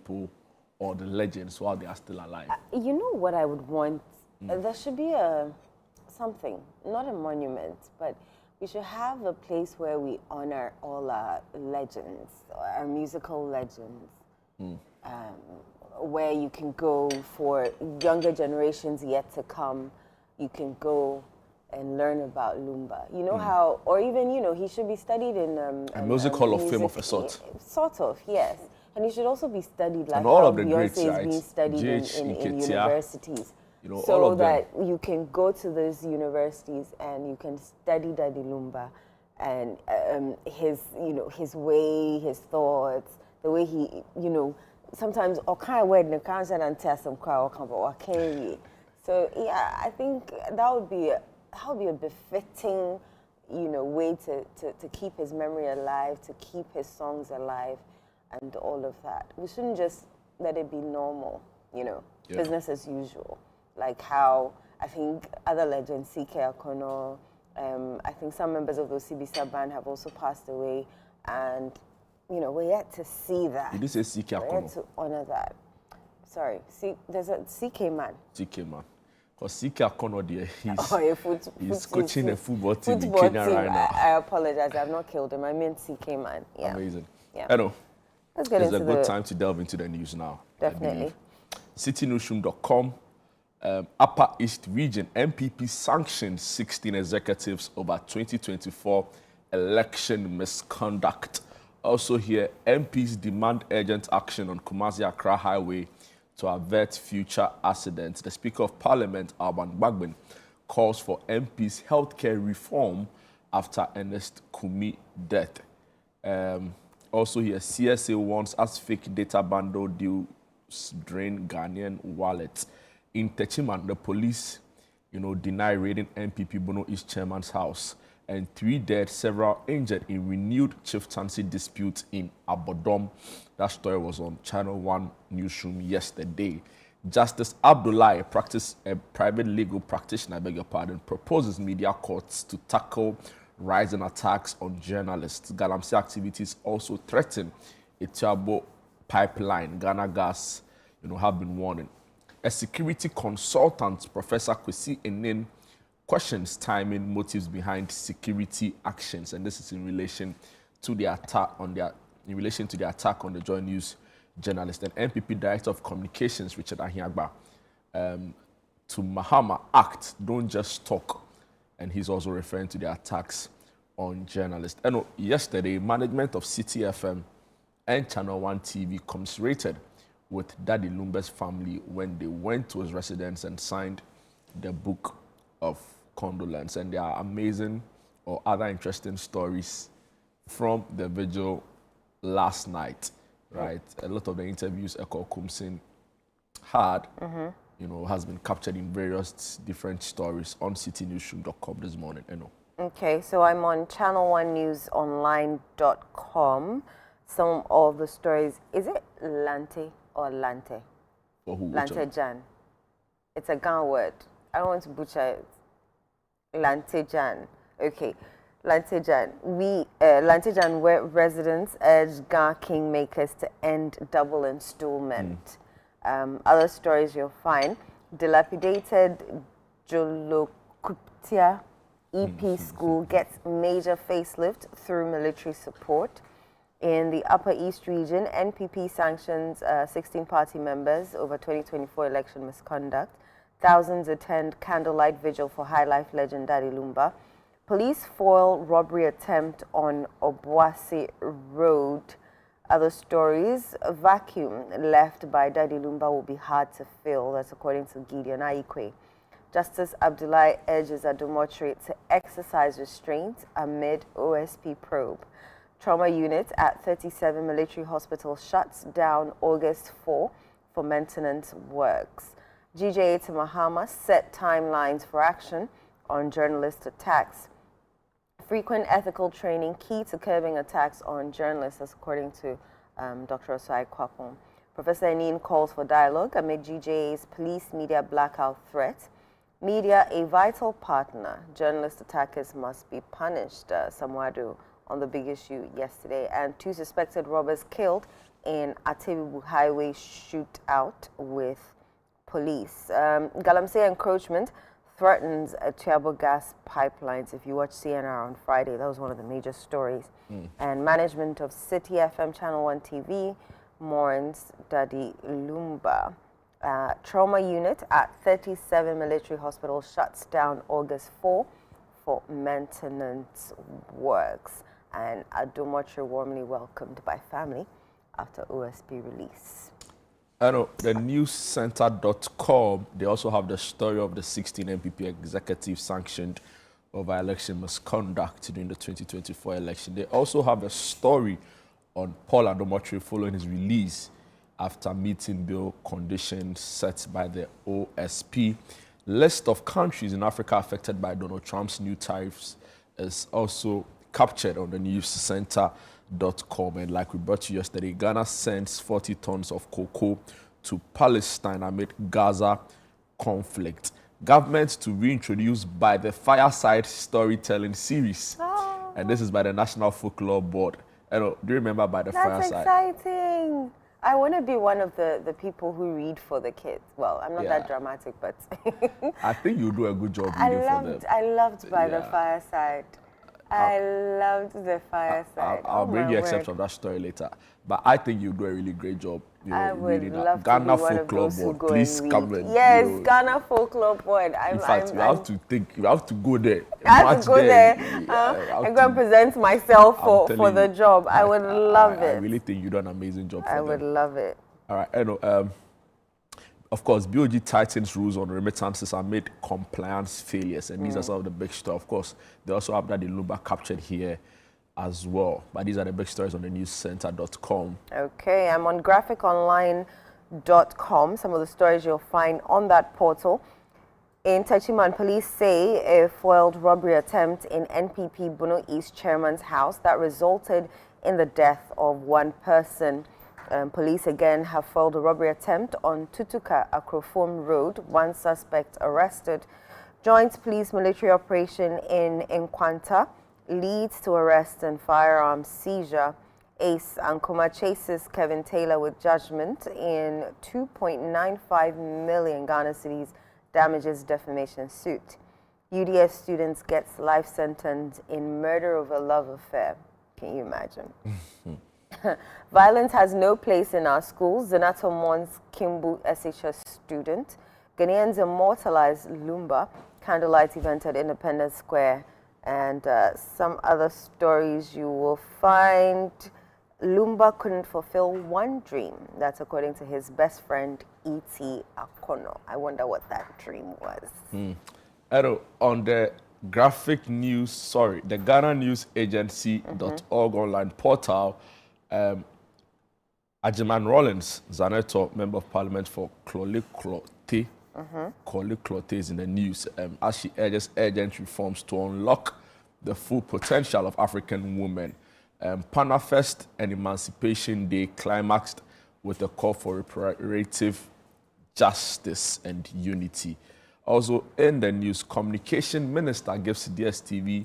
people or the legends while they are still alive? You know what I would want? There should be something, not a monument, but we should have a place where we honor all our legends, our musical legends, where you can go for younger generations yet to come. You can go and learn about Lumba. You know how, or even, you know, he should be studied in a music hall of fame of a sort. Sort of, yes. And he should also be studied like and all how of the Beyonce greats, is right? being studied in universities. You know, so all of that them. you can go to those universities and you can study Daddy Lumba and his, you know, his way, his thoughts, the way he, you know, sometimes all kind of word, can't say and tell some crowd or can't. So yeah, I think that would be a befitting, you know, way to keep his memory alive, to keep his songs alive, and all of that. We shouldn't just let it be normal, you know, business as usual. Like how I think other legends, C.K. Akono, I think some members of the Sibisa band have also passed away, and you know, we're yet to see that. Did you say C.K. Akono? We're yet to honor that. Sorry, there's a C.K. man. C.K. man. Because C.K. Akono there, he's coaching a football team in Kenya right now. I apologize, I've not killed him. I meant C.K. man. Yeah. Amazing. Yeah. I know. Let's get into a good time to delve into the news now. Definitely. CityNewsroom.com. Upper East Region, MPP sanctions 16 executives over 2024 election misconduct. Also here, MPs demand urgent action on Kumasi-Accra Highway to avert future accidents. The Speaker of Parliament, Alban Bagbin, calls for MPs' healthcare reform after Ernest Kumi death. Also here, CSA warns as fake data bundle deals drain Ghanaian wallets. In Techiman, the police, you know, deny raiding MPP Bono East chairman's house, and 3 dead, several injured in renewed chieftaincy dispute in Abuom. That story was on ChannelOne newsroom yesterday. Justice Abdullah, a private legal practitioner, beg your pardon, proposes media courts to tackle rising attacks on journalists. Galamsey activities also threaten Etiabo pipeline. Ghana Gas, you know, have been warning. A security consultant, Professor Kwesi Enin, questions timing, motives behind security actions, and this is in relation to the attack on the Joy News journalist. And MPP Director of Communications, Richard Ahiagba, to Mahama Act, don't just talk, and he's also referring to the attacks on journalists. And yesterday, management of City FM and ChannelOne TV commiserated with Daddy Lumba's family when they went to his residence and signed the book of condolence. And there are amazing or other interesting stories from the vigil last night, right? A lot of the interviews Eko Kumsin had, you know, has been captured in various different stories on citynewsroom.com this morning. Okay, so I'm on channel1newsonline.com. Some of the stories, is it Lante or Lante? For who? Lante Jan. It's a Gan word. I don't want to butcher it. Lante Jan. Okay. Lante Jan. Lante Jan, where residents urge Gan kingmakers to end double installment. Other stories you'll find. Dilapidated Jolokuptia EP school gets major facelift through military support. In the Upper East region, NPP sanctions 16 party members over 2024 election misconduct. Thousands attend candlelight vigil for High Life legend Daddy Lumba. Police foil robbery attempt on Obuasi Road. Other stories, a vacuum left by Daddy Lumba will be hard to fill. That's according to Gideon Aikwe. Justice Abdullah urges Adomotri to exercise restraint amid OSP probe. Trauma unit at 37 military hospital shuts down August 4 for maintenance works. GJA to Mahama set timelines for action on journalist attacks. Frequent ethical training key to curbing attacks on journalists, according to Dr. Osai Kwapon. Professor Enin calls for dialogue amid GJA's police media blackout threat. Media, a vital partner. Journalist attackers must be punished. Samwadu on the big issue yesterday. And 2 suspected robbers killed in Atebubu Highway shootout with police. Galamsey encroachment threatens Tiabo gas pipelines. If you watch CNR on Friday, that was one of the major stories. And management of City FM ChannelOne TV mourns Daddy Lumba. Trauma unit at 37 military hospital shuts down August 4 for maintenance works. And Adomotre warmly welcomed by family after OSP release. I know the newscenter.com, they also have the story of the 16 MPP executive sanctioned over election misconduct during the 2024 election. They also have a story on Paul Adomotre following his release after meeting bill conditions set by the OSP. List of countries in Africa affected by Donald Trump's new tariffs is also captured on the newscenter.com. And like we brought you yesterday, Ghana sends 40 tons of cocoa to Palestine amid Gaza conflict. Government to reintroduce by the Fireside Storytelling series. Oh. And this is by the National Folklore Board. Do you remember by the Fireside? That's exciting. I want to be one of the people who read for the kids. Well, I'm not that dramatic, but I think you do a good job reading for them. I loved by the Fireside. I loved the Fireside. I'll bring you excerpts of that story later. But I think you do a really great job. I would love Ghana to be one of Folklore those who Board, go please and come read. in. Yes, Ghana Folklore Board. In fact, you have to think. You have to go there. I have to go there and go and present myself for the job. I would love it. I really think you do an amazing job for I them. would love it. All right. Of course, BOG tightens rules on remittances amid compliance failures, and these are some of the big stories. Of course, they also have that the Lumba captured here as well. But these are the big stories on the newscenter.com. Okay, I'm on graphiconline.com. Some of the stories you'll find on that portal. In Techiman, police say a foiled robbery attempt in NPP Bono East chairman's house that resulted in the death of one person. Police again have foiled a robbery attempt on Tutuka Akrofom Road. One suspect arrested. Joint police military operation in Nkwanta leads to arrest and firearms seizure. Ace Ankuma chases Kevin Taylor with judgment in 2.95 million Ghana cedis damages defamation suit. UDS students gets life sentence in murder over love affair. Can you imagine? Violence has no place in our schools. Zanato mourns Kimbu SHS student. Ghanaians immortalize Lumba. Candlelight event at Independence Square. And some other stories you will find. Lumba couldn't fulfill one dream. That's according to his best friend, E.T. Akono. I wonder what that dream was. Edo, on the graphic news, the Ghana News Agency.org online portal, Ajiman Rollins, Zaneto, Member of Parliament for Kloliklote, Kloliklote is in the news as she urges urgent reforms to unlock the full potential of African women. Panafest and Emancipation Day climaxed with a call for reparative justice and unity. Also in the news, Communication Minister gives DSTV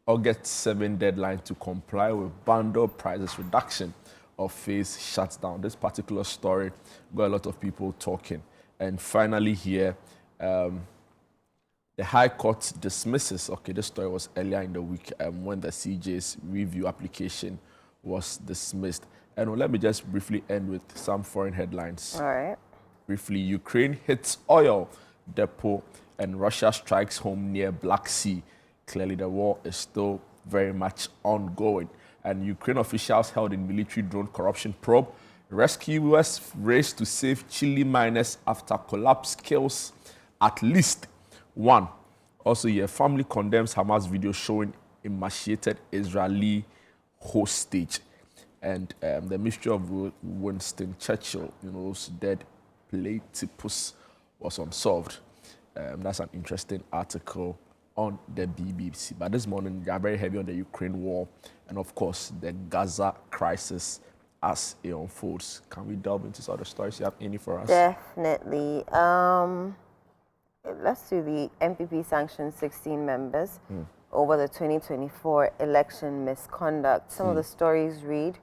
August 7 deadline to comply with bundle prices reduction of phase shutdown. This particular story got a lot of people talking. And finally here, the High Court dismisses, this story was earlier in the week when the CJ's review application was dismissed. And let me just briefly end with some foreign headlines. All right. Briefly, Ukraine hits oil depot and Russia strikes home near Black Sea. Clearly, the war is still very much ongoing. And Ukraine officials held in military drone corruption probe. Rescuers race to save Chile miners after collapse kills at least one. Also, your family condemns Hamas video showing emaciated Israeli hostage. And the mystery of Winston Churchill's dead platypus was unsolved. That's an interesting article on the BBC. But this morning, they are very heavy on the Ukraine war and, of course, the Gaza crisis as it unfolds. Can we delve into some of the stories you have any for us? Definitely. Let's do the MPP sanctioned 16 members over the 2024 election misconduct. Some of the stories read,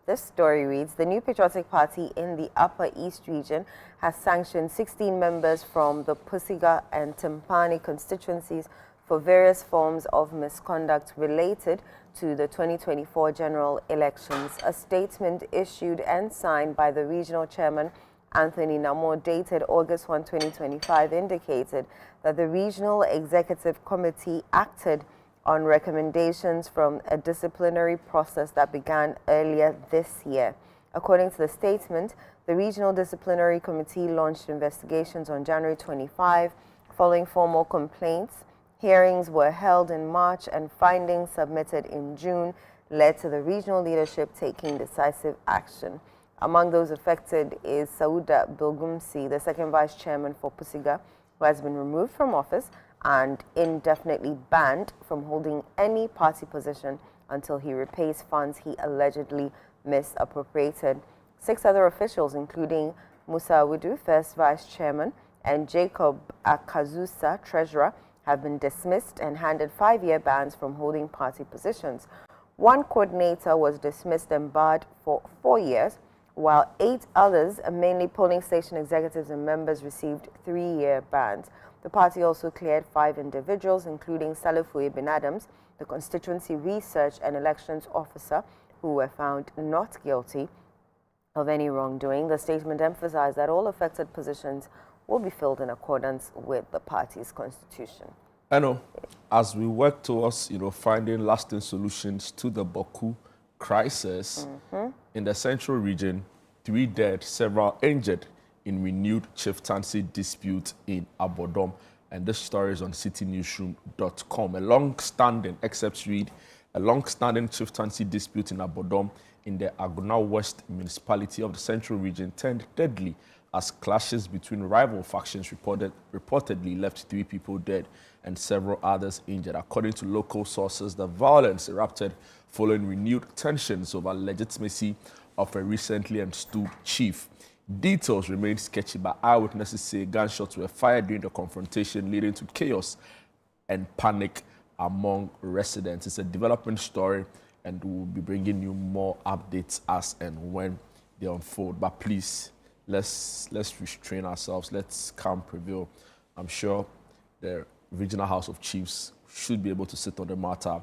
This story reads, the New Patriotic Party in the Upper East region has sanctioned 16 members from the Pusiga and Timpani constituencies for various forms of misconduct related to the 2024 general elections. A statement issued and signed by the regional chairman, Anthony Namo, dated August 1, 2025, indicated that the Regional Executive Committee acted on recommendations from a disciplinary process that began earlier this year. According to the statement, the Regional Disciplinary Committee launched investigations on January 25 following formal complaints. Hearings were held in March and findings submitted in June led to the regional leadership taking decisive action. Among those affected is Sauda Bilgumsi, the second vice chairman for Pusiga, who has been removed from office and indefinitely banned from holding any party position until he repays funds he allegedly misappropriated. 6 other officials, including Musa Awudu, first vice chairman, and Jacob Akazusa, treasurer, have been dismissed and handed 5-year bans from holding party positions. One coordinator was dismissed and barred for 4 years, while 8 others, mainly polling station executives and members, received 3-year bans. The party also cleared 5 individuals, including Salifu Ibn Adams, the constituency research and elections officer, who were found not guilty of any wrongdoing. The statement emphasized that all affected positions will be filled in accordance with the party's constitution. I know, as we work towards, finding lasting solutions to the Baku crisis, in the central region, 3 dead, several injured in renewed chieftaincy dispute in Abuom. And this story is on citynewsroom.com. A long-standing, excepts read, a long-standing chieftaincy dispute in Abuom in the Aguna West municipality of the central region turned deadly as clashes between rival factions reportedly left 3 people dead and several others injured. According to local sources, the violence erupted following renewed tensions over legitimacy of a recently installed chief. Details remain sketchy, but eyewitnesses say gunshots were fired during the confrontation, leading to chaos and panic among residents. It's a development story, and we'll be bringing you more updates as and when they unfold. But please, let's restrain ourselves. Let's calm prevail. I'm sure the Regional House of Chiefs should be able to sit on the matter,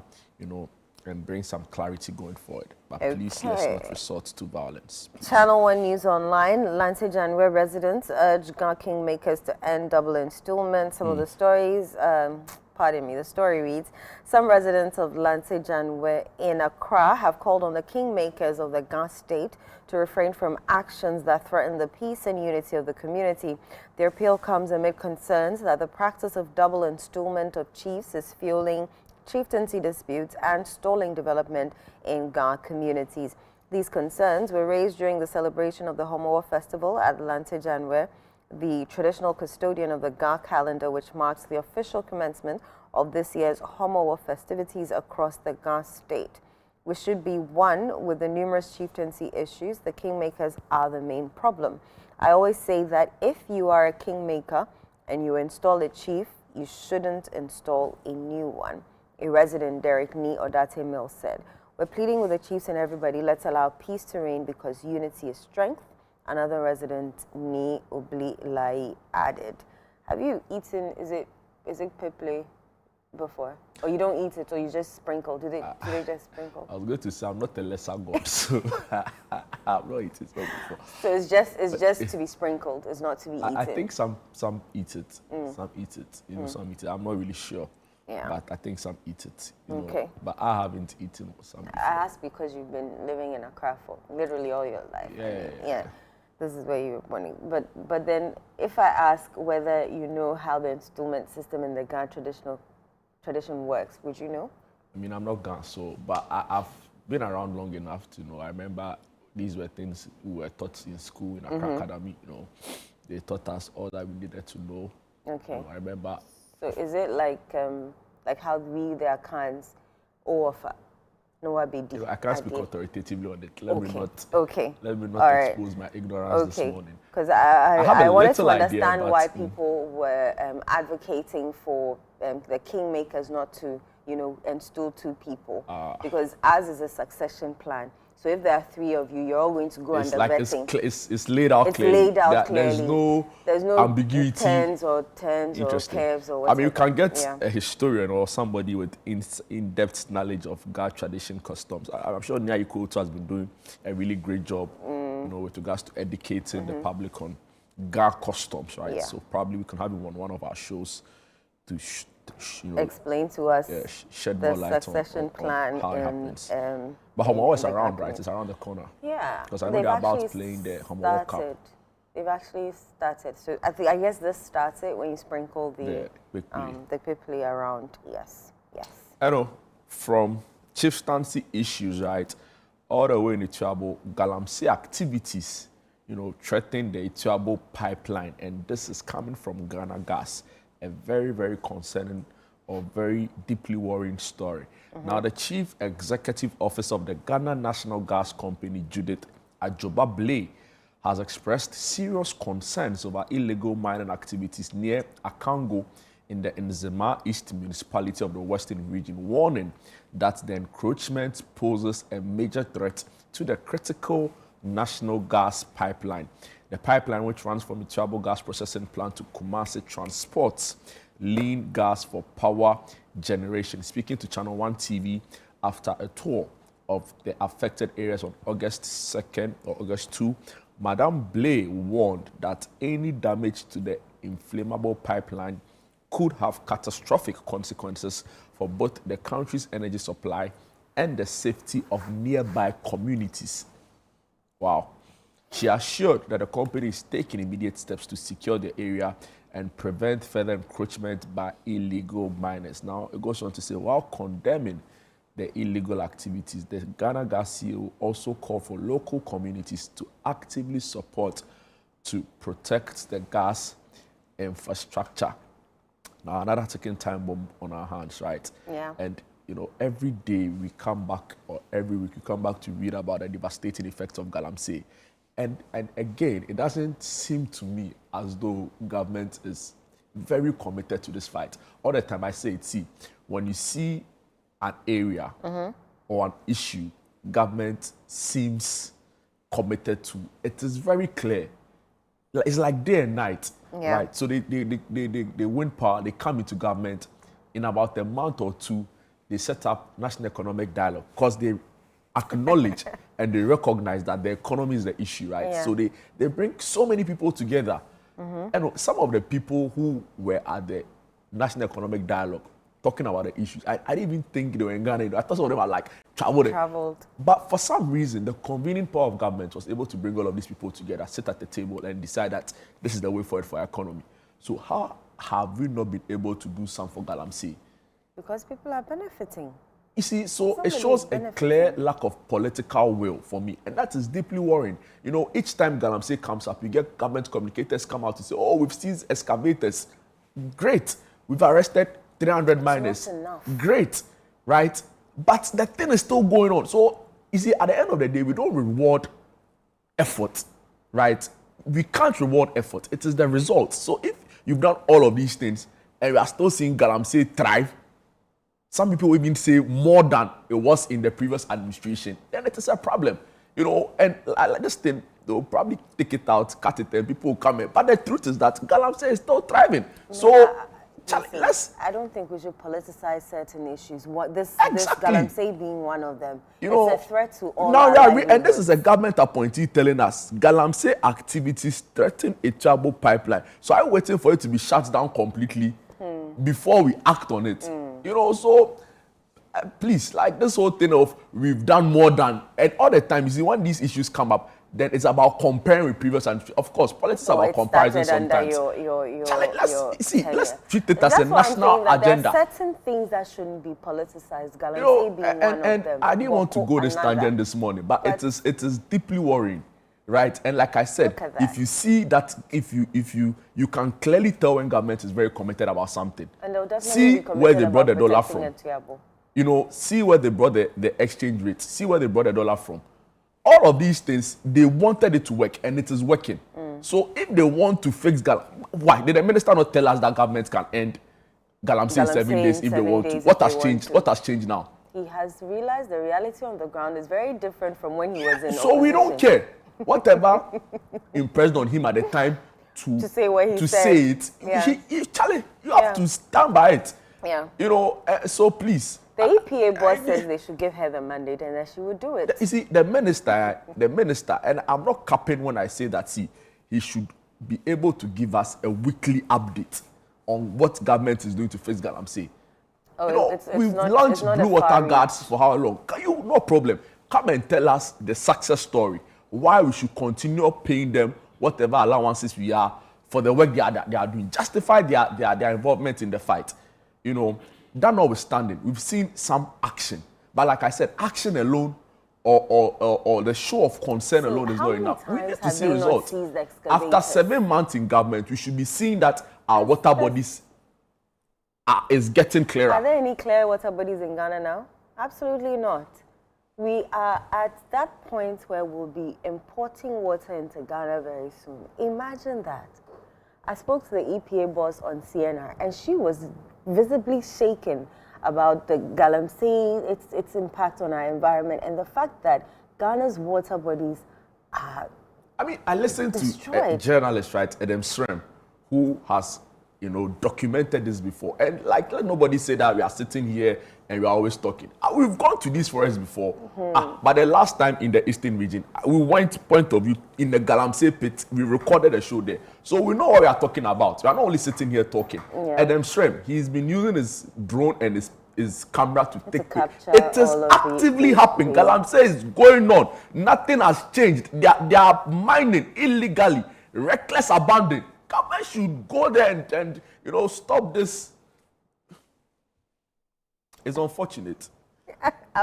and bring some clarity going forward. But please, let's not resort to violence. Channel One News Online, Lance Janwe residents urge Ga Kingmakers to end double installment. Some of the stories, the story reads, some residents of Lance Janwe in Accra have called on the Kingmakers of the Ga state to refrain from actions that threaten the peace and unity of the community. Their appeal comes amid concerns that the practice of double installment of chiefs is fueling chieftaincy disputes and stalling development in Ga communities. These concerns were raised during the celebration of the Homoa Festival at Lance Janwe, the traditional custodian of the Ga calendar, which marks the official commencement of this year's Homoa festivities across the Ga state. We should be one with the numerous chieftaincy issues. The kingmakers are the main problem. I always say that if you are a kingmaker and you install a chief, you shouldn't install a new one. A resident, Derek Ni Odate Mills, said, we're pleading with the chiefs and everybody, let's allow peace to reign because unity is strength. Another resident, Ni Obli Lai, added. Have you eaten, is it peple before? Or you don't eat it, or you just sprinkle? Do they just sprinkle? I was going to say, I'm not a lesser god, so I've not eaten it before. So it's just to be sprinkled, it's not to be eaten? I think some eat it, some eat it, some eat it. I'm not really sure. Yeah. But I think some eat it. Okay. But I haven't eaten some before. I asked because you've been living in Accra for literally all your life. Yeah. This is where you're born. But then if I ask whether you know how the installment system in the Ga tradition works, would you know? I mean, I'm not Ga, but I've been around long enough to know. I remember these were things we were taught in school, in Accra Academy, They taught us all that we needed to know. Okay. I remember. So is it like how we, the Akans, offer? No, I can't speak authoritatively on it. Let me not All expose my ignorance this morning. Because I wanted to understand idea, why people were advocating for the kingmakers not to, install 2 people. Because ours is a succession plan. So if there are 3 of you, you're all going to go under vetting. It's laid out clearly. It's laid out clearly. There's no ambiguity. Turns or curves or whatever. I mean, you can get a historian or somebody with in-depth knowledge of Ga tradition customs. I'm sure Nia Ikoto has been doing a really great job, with regards to educating the public on Ga customs, right? So probably we can have him on one of our shows to explain to us shed more light succession plan on how it happens. But Mahama is around, right? It's around the corner. Yeah. Because I know they're about playing the Mahama World Cup. They've actually started. So I guess this started when you sprinkle the Pipli around. Yes. I know, from chieftaincy issues, right, all the way in Ituabo, Galamsey activities, threatening the Ituabo pipeline, and this is coming from Ghana Gas. A very, very concerning or very deeply worrying story. Now, the Chief Executive Officer of the Ghana National Gas Company, Judith Ajoba-Blay, has expressed serious concerns over illegal mining activities near Akango in the Nzema East municipality of the Western region, warning that the encroachment poses a major threat to the critical national gas pipeline. The pipeline, which runs from the Ituabo gas processing plant to Kumasi, transports lean gas for power generation. Speaking to ChannelOne TV after a tour of the affected areas on August 2nd or August 2, Madam Blay warned that any damage to the inflammable pipeline could have catastrophic consequences for both the country's energy supply and the safety of nearby communities. Wow. She assured that the company is taking immediate steps to secure the area and prevent further encroachment by illegal miners. Now, it goes on to say, while condemning the illegal activities, the Ghana Gas CEO also called for local communities to actively support to protect the gas infrastructure. Now, another ticking time bomb on our hands, right? Yeah. And, every day we come back, or every week we come back to read about the devastating effects of Galamsey. And again, it doesn't seem to me as though government is very committed to this fight. All the time I say it, see, when you see an area or an issue, government seems committed to. It is very clear. It's like day and night, right? So they win power, they come into government. In about a month or two, they set up National Economic Dialogue because they acknowledge and they recognize that the economy is the issue, right? Yeah. So they bring so many people together. And some of the people who were at the National Economic Dialogue talking about the issues, I didn't even think they were in Ghana. I thought some of them were traveled. But for some reason, the convening power of government was able to bring all of these people together, sit at the table and decide that this is the way forward for our economy. So how have we not been able to do something for Galamsey? Because people are benefiting. You see, so it shows a clear lack of political will for me, and that is deeply worrying. Each time Galamsey comes up, you get government communicators come out to say, oh, we've seized excavators. Great. We've arrested 300 miners. Not enough. Great, right? But the thing is still going on. So, you see, at the end of the day, we don't reward effort, right? We can't reward effort. It is the results. So, if you've done all of these things and we are still seeing Galamsey thrive, some people even say more than it was in the previous administration, then it is a problem, and like this thing, they'll probably take it out, cut it, and people will come in. But the truth is that Galamsey is still thriving. I don't think we should politicize certain issues. This Exactly. Galamsey being one of them. It's a threat to all. And this is a government appointee telling us Galamsey activities threaten Ituabo pipeline. So I'm waiting for it to be shut down completely before we act on it. So please, like this whole thing of we've done more than, and all the time, you see, when these issues come up, then it's about comparing with previous, and of course, politics is about comparison sometimes. Let's treat it as a national agenda. There are certain things that shouldn't be politicized. Galamsey being one of them. I didn't want to go this tangent this morning, but it is deeply worrying, right? And like I said, if you see that, if you can clearly tell when government is very committed about something. And they'll definitely see be committed where they brought the about dollar protecting from. See where they brought the exchange rate. See where they brought the dollar from. All of these things, they wanted it to work, and it is working. So if they want to fix why did the minister not tell us that government can end Galamsey in 7 days if they want to? What has changed? What has changed now? he has realized the reality on the ground is very different from when he was in So we don't care. Whatever impressed on him at the time to say what he to said. say it, Charlie, you have to stand by it. Yeah. You know, so please. The EPA boss says they should give her the mandate and that she would do it. You see, the minister, and I'm not capping when I say that, see, he should be able to give us a weekly update on what government is doing to face Galamsey. Oh, You know, we've launched Blue Water Guards for how long? Can you, no problem, come and tell us the success story, why we should continue paying them whatever allowances we are for the work they are doing. Justify their involvement in the fight. You know, that notwithstanding, we've seen some action. But like I said, action alone or the show of concern alone is not enough. We need to see results. After 7 months in government, we should be seeing that our water bodies is getting clearer. Are there any clear water bodies in Ghana now? Absolutely not. We are at that point where we'll be importing water into Ghana very soon. Imagine that. I spoke to the EPA boss on CNR, and she was visibly shaken about the Galamsey, its impact on our environment, and the fact that Ghana's water bodies are I mean, I listened destroyed. to a journalist, right, Adam Srem, who has, you know, documented this before. And like, let nobody say that we are sitting here and we are always talking. We've gone to these forests before. But the last time in the Eastern region, we went, point of view, in the Galamsey pit. We recorded a show there. So we know what we are talking about. We are not only sitting here talking. Yeah. Adam Srem, he's been using his drone and his camera to take capture it is all of actively happening. Galamsey is going on. Nothing has changed. They are mining illegally, reckless abandon. Government should go there and you know, stop this. It's unfortunate.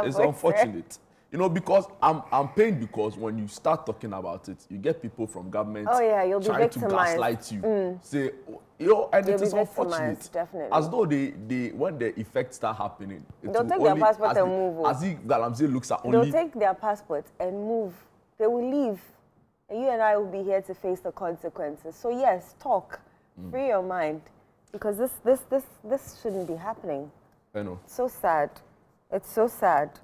It's unfortunate. You know, because I'm pained because when you start talking about it, you get people from government you'll be trying to victimized. gaslight you. Say, you know, and You'll it is be victimized, unfortunate. definitely. As though they when the effects start happening, it They'll will take their only- passport as and the- move. As if Galamsey looks at only. They'll take their passport and move. They will leave. And you and I will be here to face the consequences. So yes, talk. Free your mind. Because this shouldn't be happening. I know. So sad. It's so sad.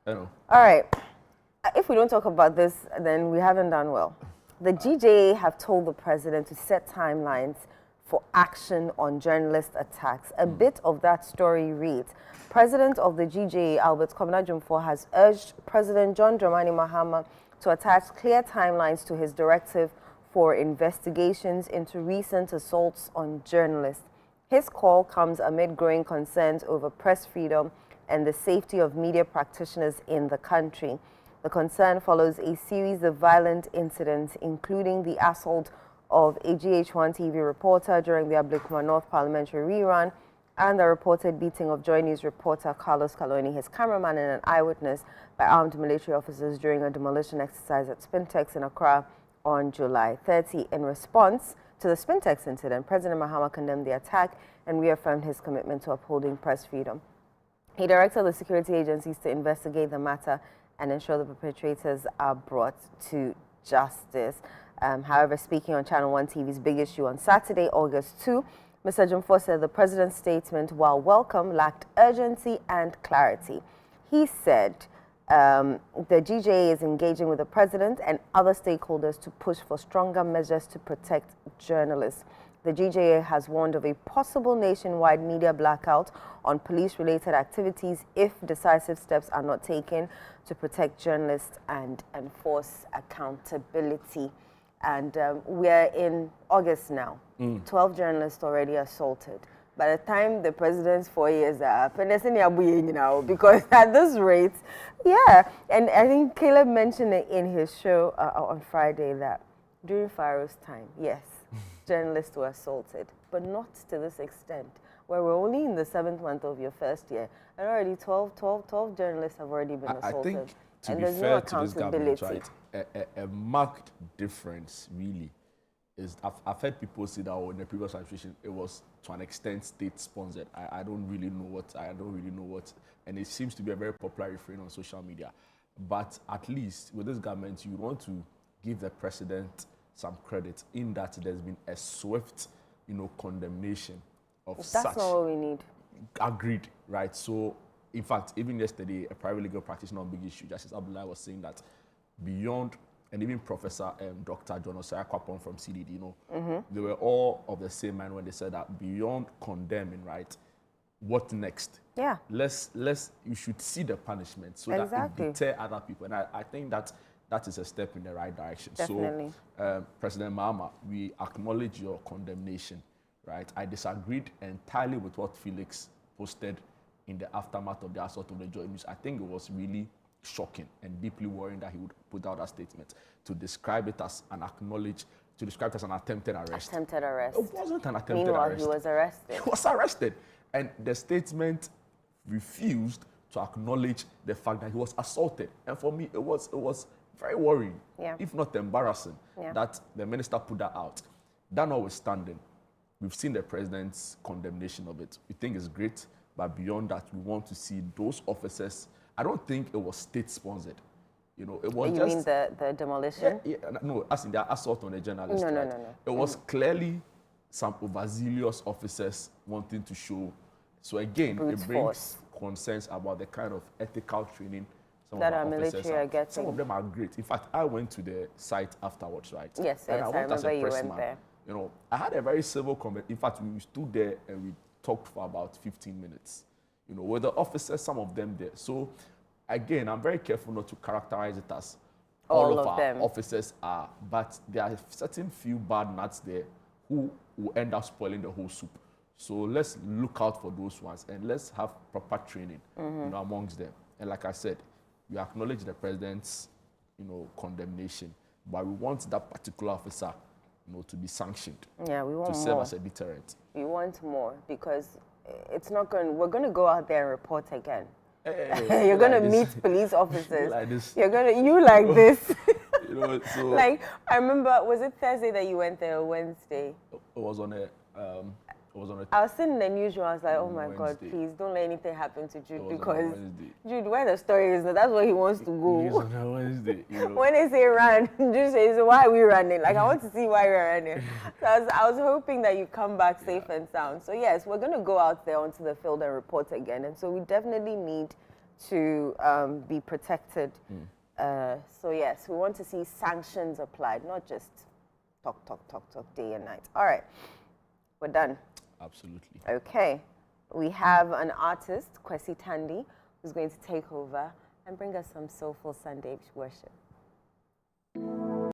I know. All right. If we don't talk about this, then we haven't done well. The GJA have told the president to set timelines for action on journalist attacks. A bit of that story reads, President of the GJA, Albert Kwabena Jumfo, has urged President John Dramani Mahama to attach clear timelines to his directive for investigations into recent assaults on journalists. His call comes amid growing concerns over press freedom and the safety of media practitioners in the country. The concern follows a series of violent incidents, including the assault of a GH1 TV reporter during the Abuom North parliamentary rerun and the reported beating of Joy News reporter Carlos Caloni, his cameraman and an eyewitness, by armed military officers during a demolition exercise at Spintex in Accra on July 30. In response to the Spintex incident, President Mahama condemned the attack and reaffirmed his commitment to upholding press freedom. He directed the security agencies to investigate the matter and ensure the perpetrators are brought to justice. However, speaking on Channel 1 TV's Big Issue on Saturday, August 2, Mr. Jumfo said the president's statement, while welcome, lacked urgency and clarity. He said the GJA is engaging with the president and other stakeholders to push for stronger measures to protect journalists. The GJA has warned of a possible nationwide media blackout on police-related activities if decisive steps are not taken to protect journalists and enforce accountability. And we're in August now. 12 journalists already assaulted. By the time the president's 4 years are up, and because at this rate, yeah. And I think Caleb mentioned it in his show on Friday that during Pharaoh's time, yes, journalists were assaulted, but not to this extent, where we're only in the 7th month of your first year, and already 12 journalists have already been assaulted. I think, to and be there's fair no to this government, right, a marked difference really is, I've heard people say that in the previous administration it was to an extent state-sponsored. I don't really know what, and it seems to be a very popular refrain on social media. But at least with this government, you want to give the president some credit in that there's been a swift, condemnation of such. That's not what we need. Agreed, right? So in fact, even yesterday, a private legal practitioner on Big Issue, Justice Abdullah, was saying that beyond, and even Professor Dr. John Osaya Kwapon from CDD, you know, they were all of the same mind when they said that beyond condemning, right, what next? Yeah. You should see the punishment so that it deter other people. And I think that is a step in the right direction. Definitely. So, President Mahama, we acknowledge your condemnation, right? I disagreed entirely with what Felix posted in the aftermath of the assault on the Joy News. I think it was really shocking and deeply worrying that he would put out that statement to describe it as an attempted arrest. Attempted arrest. It wasn't an attempted Meanwhile, arrest. he was arrested. He was arrested. And the statement refused to acknowledge the fact that he was assaulted. And for me, it was very worrying, if not embarrassing, that the minister put that out. That notwithstanding, we've seen the president's condemnation of it. We think it's great, but beyond that, we want to see those officers. I don't think it was state-sponsored. You know, it was you just... mean the demolition? No, as in the assault on the journalist. No. It was clearly some overzealous officers wanting to show. So again, it brings concerns about the kind of ethical training some that of our military are getting. Some of them are great. In fact, I went to the site afterwards, right? Yes, and I went remember as a you press went man. there. You know, I had a very civil conversation. In fact, we stood there and we talked for about 15 minutes. You know, with the officers, some of them there. So again, I'm very careful not to characterize it as all of our them. officers are, but there are certain few bad nuts there who will end up spoiling the whole soup. So let's look out for those ones and let's have proper training, you know, amongst them. And like I said, we acknowledge the president's, you know, condemnation, but we want that particular officer, you know, to be sanctioned. Yeah, we want to serve as a deterrent. We want more because it's not going. We're going to go out there and report again. Hey, you're gonna meet police officers. like this. You're gonna like this. You know, so like I remember, was it Thursday that you went there or Wednesday? It was on a. I was sitting in the newsroom. I was like, oh my Wednesday. God, please don't let anything happen to Jude because Jude, where the story is, that's where he wants to go. He's on a Wednesday. You know. When they say run, Jude says, why are we running? Like I want to see why we're running. So I was hoping that you come back safe and sound. So yes, we're gonna go out there onto the field and report again. And so we definitely need to be protected. So yes, we want to see sanctions applied, not just talk day and night. All right, we're done. Absolutely. Okay, we have an artist, Kwesi Tandy, who's going to take over and bring us some soulful Sunday worship.